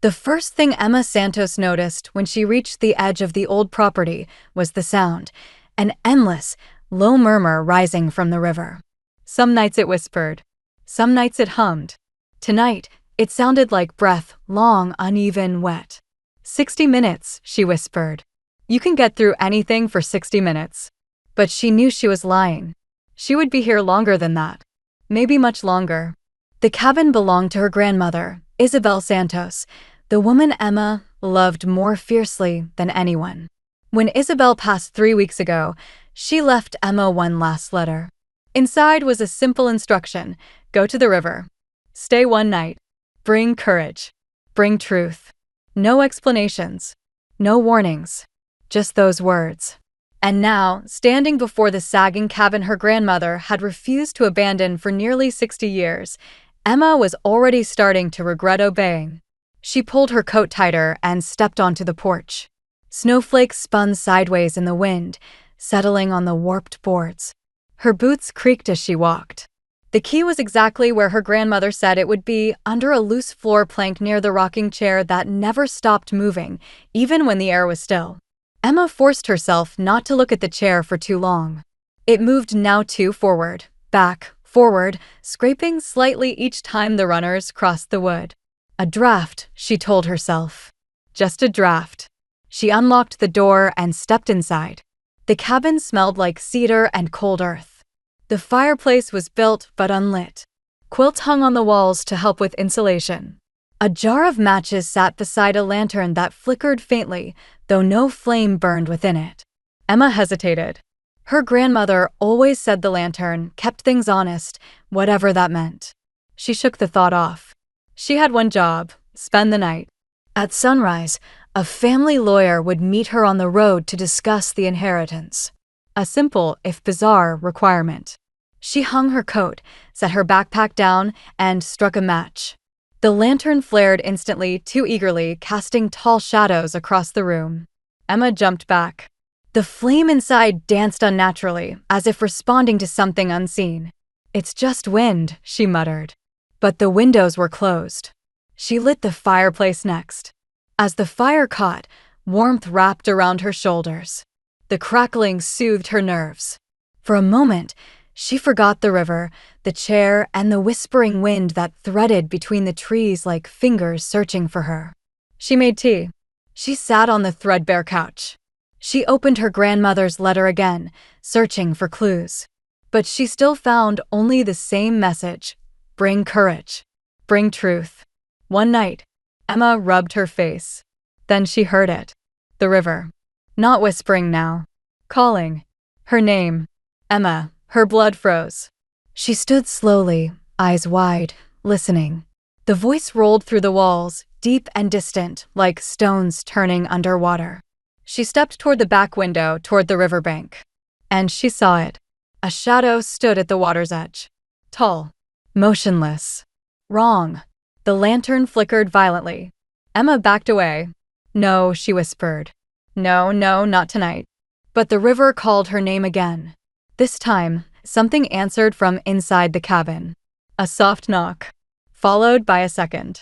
The first thing Emma Santos noticed when she reached the edge of the old property was the sound, an endless, low murmur rising from the river. Some nights it whispered. Some nights it hummed. Tonight, it sounded like breath, long, uneven, wet. 60 minutes, she whispered. You can get through anything for 60 minutes. But she knew she was lying. She would be here longer than that. Maybe much longer. The cabin belonged to her grandmother, Isabel Santos, the woman Emma loved more fiercely than anyone. When Isabel passed 3 weeks ago, she left Emma one last letter. Inside was a simple instruction: go to the river. Stay one night. Bring courage. Bring truth. No explanations. No warnings. Just those words. And now, standing before the sagging cabin her grandmother had refused to abandon for nearly 60 years, Emma was already starting to regret obeying. She pulled her coat tighter and stepped onto the porch. Snowflakes spun sideways in the wind, settling on the warped boards. Her boots creaked as she walked. The key was exactly where her grandmother said it would be, under a loose floor plank near the rocking chair that never stopped moving, even when the air was still. Emma forced herself not to look at the chair for too long. It moved now too forward, back, forward, scraping slightly each time the runners crossed the wood. A draft, she told herself. Just a draft. She unlocked the door and stepped inside. The cabin smelled like cedar and cold earth. The fireplace was built but unlit. Quilts hung on the walls to help with insulation. A jar of matches sat beside a lantern that flickered faintly, though no flame burned within it. Emma hesitated. Her grandmother always said the lantern kept things honest, whatever that meant. She shook the thought off. She had one job: spend the night. At sunrise, a family lawyer would meet her on the road to discuss the inheritance. A simple, if bizarre, requirement. She hung her coat, set her backpack down, and struck a match. The lantern flared instantly, too eagerly, casting tall shadows across the room. Emma jumped back. The flame inside danced unnaturally, as if responding to something unseen. "It's just wind," she muttered. But the windows were closed. She lit the fireplace next. As the fire caught, warmth wrapped around her shoulders. The crackling soothed her nerves. For a moment, she forgot the river, the chair, and the whispering wind that threaded between the trees like fingers searching for her. She made tea. She sat on the threadbare couch. She opened her grandmother's letter again, searching for clues. But she still found only the same message: bring courage. Bring truth. One night, Emma rubbed her face. Then she heard it. The river. Not whispering now. Calling. Her name. Emma. Her blood froze. She stood slowly, eyes wide, listening. The voice rolled through the walls, deep and distant, like stones turning underwater. She stepped toward the back window, toward the riverbank. And she saw it. A shadow stood at the water's edge. Tall. Motionless. Wrong. The lantern flickered violently. Emma backed away. "No," she whispered. "No, not tonight." But the river called her name again. This time, something answered from inside the cabin. A soft knock, followed by a second.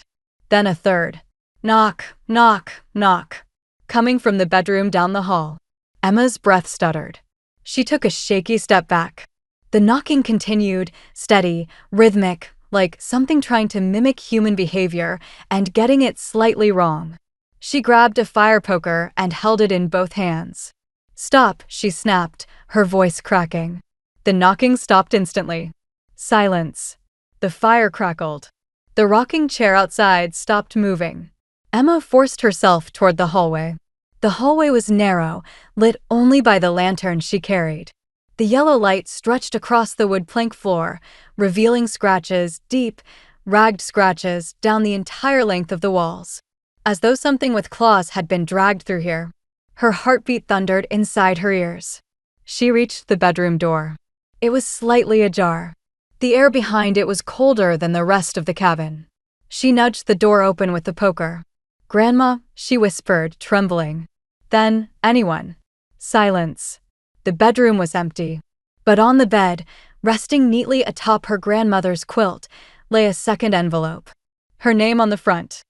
Then a third. Knock, knock, knock. Coming from the bedroom down the hall. Emma's breath stuttered. She took a shaky step back. The knocking continued, steady, rhythmic, like something trying to mimic human behavior and getting it slightly wrong. She grabbed a fire poker and held it in both hands. "Stop," she snapped, her voice cracking. The knocking stopped instantly. Silence. The fire crackled. The rocking chair outside stopped moving. Emma forced herself toward the hallway. The hallway was narrow, lit only by the lantern she carried. The yellow light stretched across the wood plank floor, revealing scratches, deep, ragged scratches, down the entire length of the walls. As though something with claws had been dragged through here. Her heartbeat thundered inside her ears. She reached the bedroom door. It was slightly ajar. The air behind it was colder than the rest of the cabin. She nudged the door open with the poker. "Grandma," she whispered, trembling. Then, "Anyone?" Silence. The bedroom was empty. But on the bed, resting neatly atop her grandmother's quilt, lay a second envelope. Her name on the front.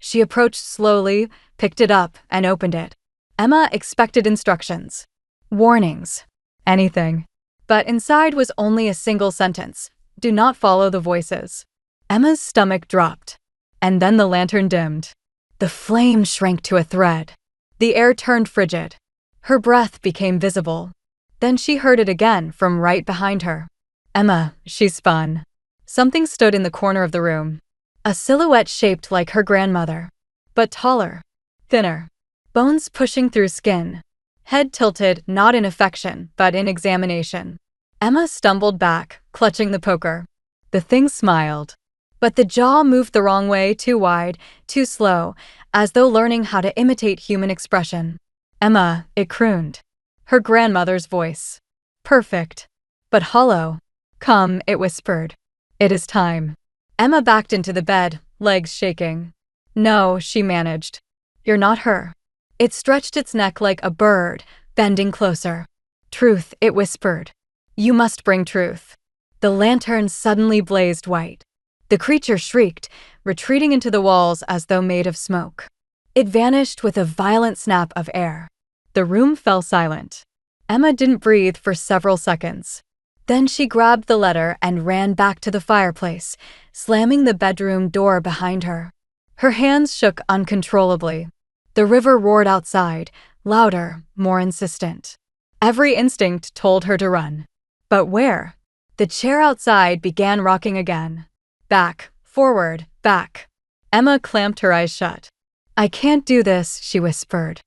She approached slowly, picked it up, and opened it. Emma expected instructions. Warnings. Anything. But inside was only a single sentence. Do not follow the voices. Emma's stomach dropped. And then the lantern dimmed. The flame shrank to a thread. The air turned frigid. Her breath became visible. Then she heard it again from right behind her. Emma, she spun. Something stood in the corner of the room. A silhouette shaped like her grandmother. But taller. Thinner. Bones pushing through skin. Head tilted, not in affection, but in examination. Emma stumbled back, clutching the poker. The thing smiled. But the jaw moved the wrong way, too wide, too slow, as though learning how to imitate human expression. Emma, it crooned. Her grandmother's voice. Perfect. But hollow. Come, it whispered. It is time. Emma backed into the bed, legs shaking. No, she managed. You're not her. It stretched its neck like a bird, bending closer. Truth, it whispered. You must bring truth. The lantern suddenly blazed white. The creature shrieked, retreating into the walls as though made of smoke. It vanished with a violent snap of air. The room fell silent. Emma didn't breathe for several seconds. Then she grabbed the letter and ran back to the fireplace, slamming the bedroom door behind her. Her hands shook uncontrollably. The river roared outside, louder, more insistent. Every instinct told her to run. But where? The chair outside began rocking again. Back, forward, back. Emma clamped her eyes shut. I can't do this, she whispered.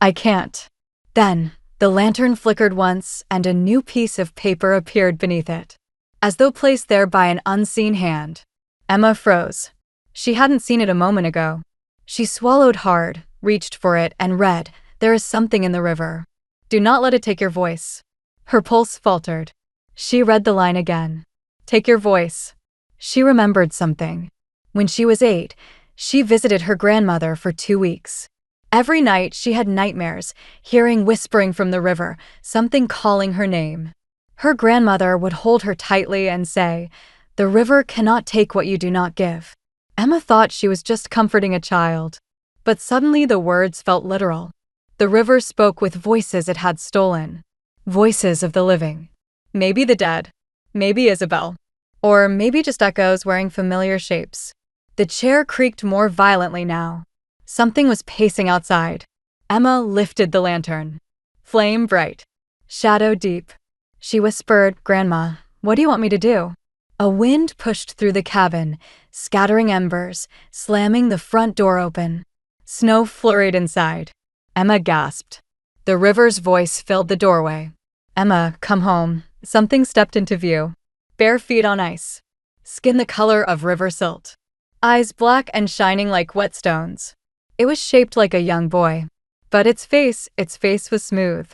I can't. Then, the lantern flickered once and a new piece of paper appeared beneath it. As though placed there by an unseen hand. Emma froze. She hadn't seen it a moment ago. She swallowed hard, reached for it, and read, There is something in the river. Do not let it take your voice. Her pulse faltered. She read the line again. Take your voice. She remembered something. When she was 8, she visited her grandmother for 2 weeks. Every night she had nightmares, hearing whispering from the river, something calling her name. Her grandmother would hold her tightly and say, The river cannot take what you do not give. Emma thought she was just comforting a child. But suddenly the words felt literal. The river spoke with voices it had stolen. Voices of the living. Maybe the dead. Maybe Isabel. Or maybe just echoes wearing familiar shapes. The chair creaked more violently now. Something was pacing outside. Emma lifted the lantern. Flame bright. Shadow deep. She whispered, Grandma, what do you want me to do? A wind pushed through the cabin, scattering embers, slamming the front door open. Snow flurried inside. Emma gasped. The river's voice filled the doorway. Emma, come home. Something stepped into view. Bare feet on ice. Skin the color of river silt. Eyes black and shining like whetstones. It was shaped like a young boy. But its face was smooth.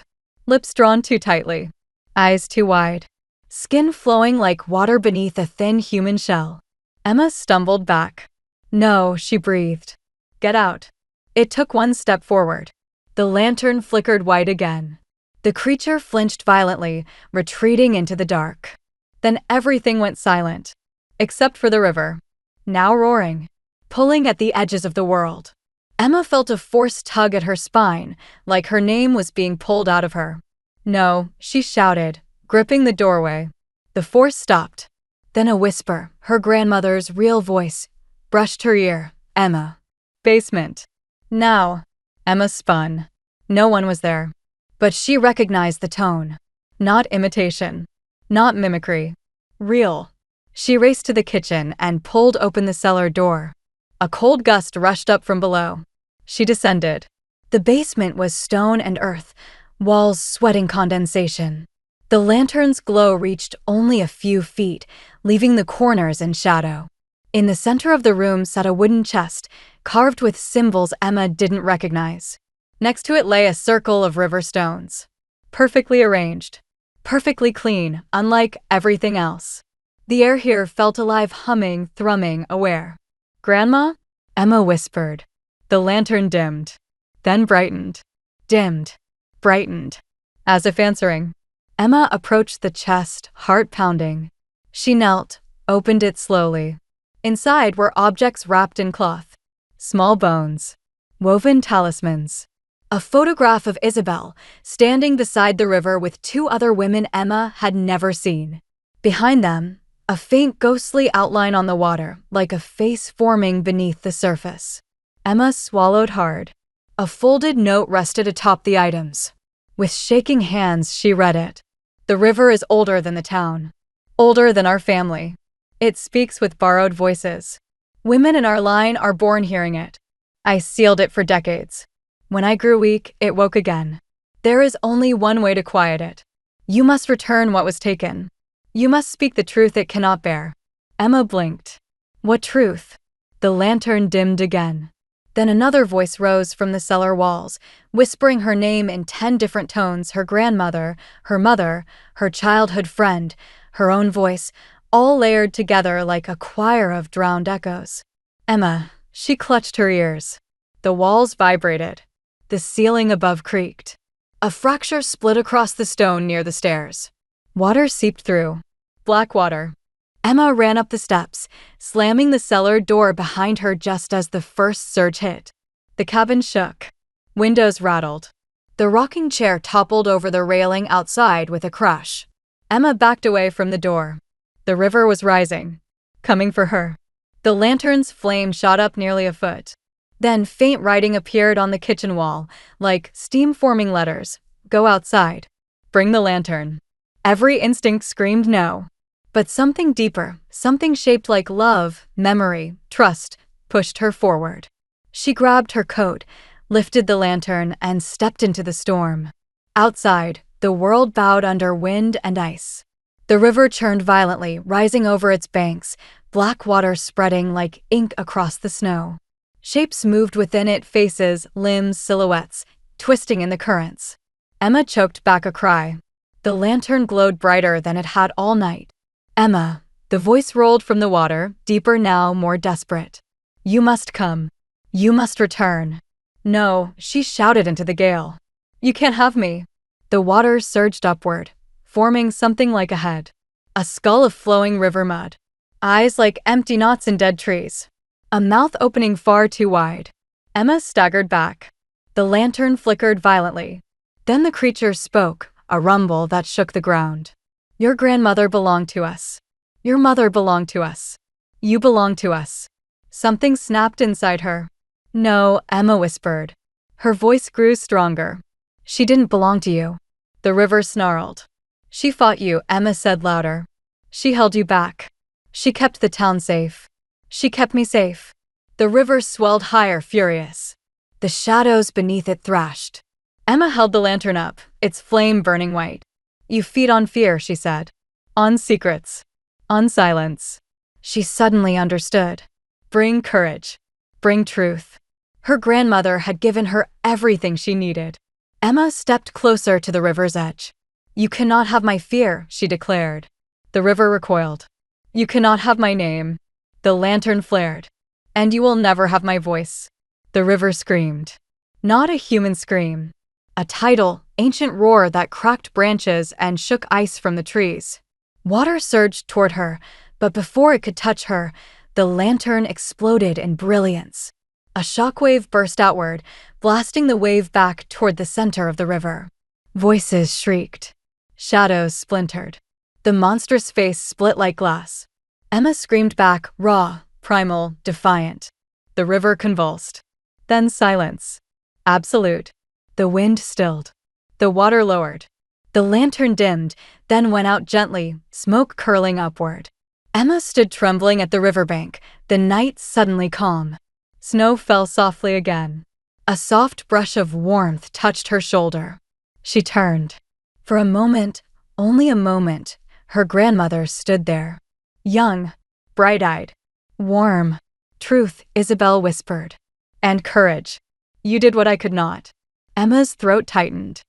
Lips drawn too tightly. Eyes too wide. Skin flowing like water beneath a thin human shell. Emma stumbled back. No, she breathed. Get out. It took one step forward. The lantern flickered white again. The creature flinched violently, retreating into the dark. Then everything went silent. Except for the river. Now roaring. Pulling at the edges of the world. Emma felt a forced tug at her spine, like her name was being pulled out of her. No, she shouted, gripping the doorway. The force stopped. Then a whisper, her grandmother's real voice, brushed her ear. Emma. Basement. Now. Emma spun. No one was there. But she recognized the tone. Not imitation. Not mimicry. Real. She raced to the kitchen and pulled open the cellar door. A cold gust rushed up from below. She descended. The basement was stone and earth, walls sweating condensation. The lantern's glow reached only a few feet, leaving the corners in shadow. In the center of the room sat a wooden chest, carved with symbols Emma didn't recognize. Next to it lay a circle of river stones. Perfectly arranged. Perfectly clean, unlike everything else. The air here felt alive, humming, thrumming, aware. Grandma? Emma whispered. The lantern dimmed. Then brightened. Dimmed. Brightened. As if answering. Emma approached the chest, heart pounding. She knelt, opened it slowly. Inside were objects wrapped in cloth. Small bones. Woven talismans. A photograph of Isabel, standing beside the river with two other women Emma had never seen. Behind them, a faint ghostly outline on the water, like a face forming beneath the surface. Emma swallowed hard. A folded note rested atop the items. With shaking hands, she read it. The river is older than the town. Older than our family. It speaks with borrowed voices. Women in our line are born hearing it. I sealed it for decades. When I grew weak, it woke again. There is only one way to quiet it. You must return what was taken. You must speak the truth it cannot bear. Emma blinked. What truth? The lantern dimmed again. Then another voice rose from the cellar walls, whispering her name in 10 different tones, her grandmother, her mother, her childhood friend, her own voice, all layered together like a choir of drowned echoes. Emma, she clutched her ears. The walls vibrated. The ceiling above creaked. A fracture split across the stone near the stairs. Water seeped through. Black water. Emma ran up the steps, slamming the cellar door behind her just as the first surge hit. The cabin shook. Windows rattled. The rocking chair toppled over the railing outside with a crash. Emma backed away from the door. The river was rising. Coming for her. The lantern's flame shot up nearly a foot. Then faint writing appeared on the kitchen wall, like steam-forming letters. Go outside. Bring the lantern. Every instinct screamed no. But something deeper, something shaped like love, memory, trust, pushed her forward. She grabbed her coat, lifted the lantern, and stepped into the storm. Outside, the world bowed under wind and ice. The river churned violently, rising over its banks, black water spreading like ink across the snow. Shapes moved within it, faces, limbs, silhouettes, twisting in the currents. Emma choked back a cry. The lantern glowed brighter than it had all night. Emma, the voice rolled from the water, deeper now, more desperate. You must come. You must return. No, she shouted into the gale. You can't have me. The water surged upward, forming something like a head. A skull of flowing river mud. Eyes like empty knots in dead trees. A mouth opening far too wide. Emma staggered back. The lantern flickered violently. Then the creature spoke, a rumble that shook the ground. Your grandmother belonged to us. Your mother belonged to us. You belong to us. Something snapped inside her. No, Emma whispered. Her voice grew stronger. She didn't belong to you. The river snarled. She fought you, Emma said louder. She held you back. She kept the town safe. She kept me safe. The river swelled higher, furious. The shadows beneath it thrashed. Emma held the lantern up, its flame burning white. You feed on fear, she said. On secrets. On silence. She suddenly understood. Bring courage. Bring truth. Her grandmother had given her everything she needed. Emma stepped closer to the river's edge. You cannot have my fear, she declared. The river recoiled. You cannot have my name. The lantern flared. And you will never have my voice. The river screamed. Not a human scream. A tidal, ancient roar that cracked branches and shook ice from the trees. Water surged toward her, but before it could touch her, the lantern exploded in brilliance. A shockwave burst outward, blasting the wave back toward the center of the river. Voices shrieked. Shadows splintered. The monstrous face split like glass. Emma screamed back, raw, primal, defiant. The river convulsed. Then silence. Absolute. The wind stilled. The water lowered. The lantern dimmed, then went out gently, smoke curling upward. Emma stood trembling at the riverbank, the night suddenly calm. Snow fell softly again. A soft brush of warmth touched her shoulder. She turned. For a moment, only a moment, her grandmother stood there. Young, bright-eyed, warm. Truth, Isabel whispered. And courage. You did what I could not. Emma's throat tightened.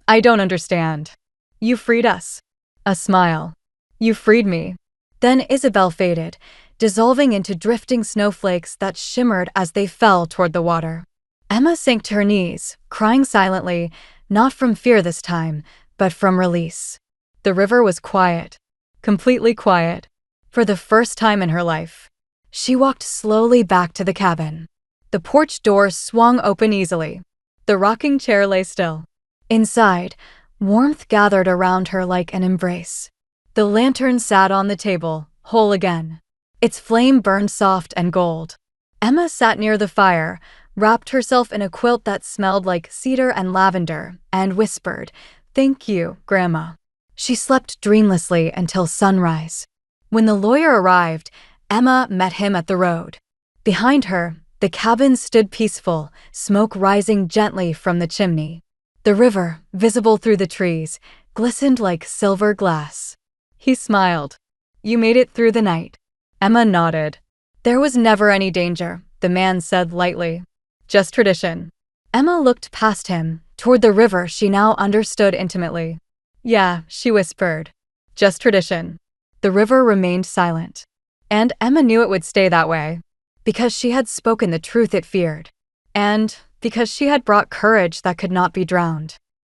I don't understand. You freed us. A smile. You freed me. Then Isabel faded, dissolving into drifting snowflakes that shimmered as they fell toward the water. Emma sank to her knees, crying silently, not from fear this time, but from release. The river was quiet. Completely quiet. For the first time in her life. She walked slowly back to the cabin. The porch door swung open easily. The rocking chair lay still. Inside, warmth gathered around her like an embrace. The lantern sat on the table, whole again. Its flame burned soft and gold. Emma sat near the fire, wrapped herself in a quilt that smelled like cedar and lavender, and whispered, "Thank you, Grandma." She slept dreamlessly until sunrise. When the lawyer arrived, Emma met him at the road. Behind her, the cabin stood peaceful, smoke rising gently from the chimney. The river, visible through the trees, glistened like silver glass. He smiled. "You made it through the night." Emma nodded. "There was never any danger," the man said lightly. "Just tradition." Emma looked past him, toward the river she now understood intimately. "Yeah," she whispered. "Just tradition." The river remained silent. And Emma knew it would stay that way. Because she had spoken the truth it feared. And because she had brought courage that could not be drowned.